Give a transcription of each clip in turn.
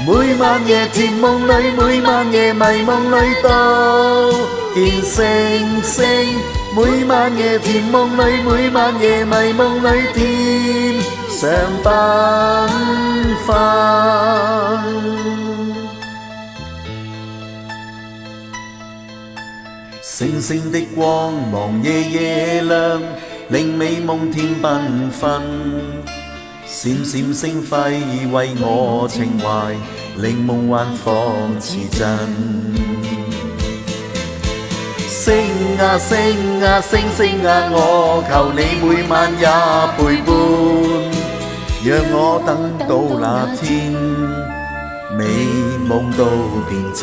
每晚夜甜夢裏，每晚夜迷夢裏都見星星。每晚夜甜夢裏，每晚夜迷夢裏天上繽紛。星星的光芒夜夜亮，令美夢添繽紛。閃閃星輝為我情懷，令夢幻仿似真。星啊星啊星星啊，我求你每晚也陪伴，讓我等到那天，美夢都變真。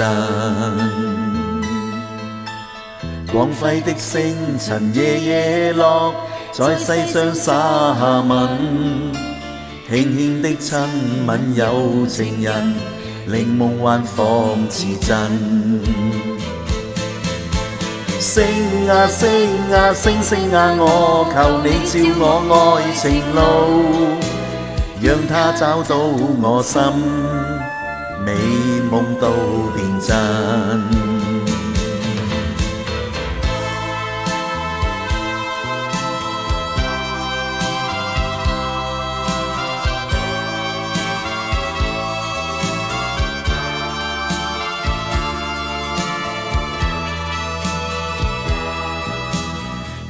光輝的星塵夜夜落，在世上灑下吻，輕輕的親吻有情人，令夢幻仿似真。星啊星啊星星啊，我求你照我愛情路，讓它找到我心，美夢都變真。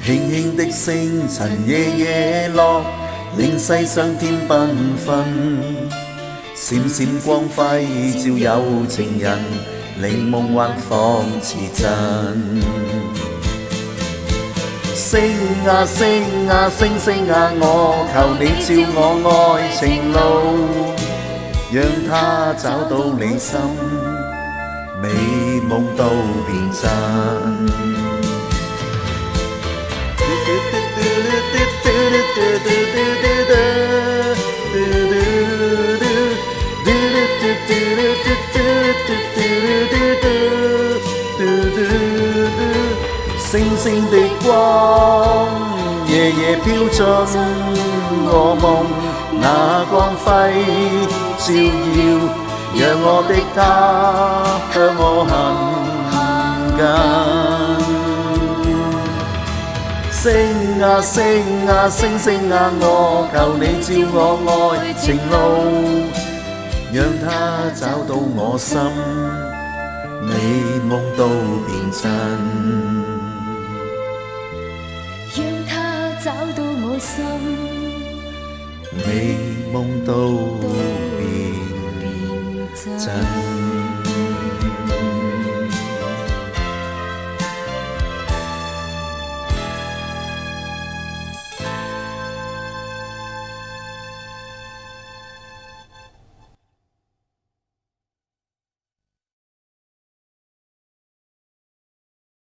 輕輕的星塵夜夜落，令世上添繽紛。閃閃光輝照有情人，令夢幻仿似真。星啊星啊星星啊，我求你照我愛情路，讓它找到你心，美夢都變真。星星的光，夜夜飄進我夢，那光輝照耀，讓我的他向我行近。星啊星啊星星啊，我求你照我愛情路，讓它找到我心，美夢都變真。讓它找到我心，美夢都變真。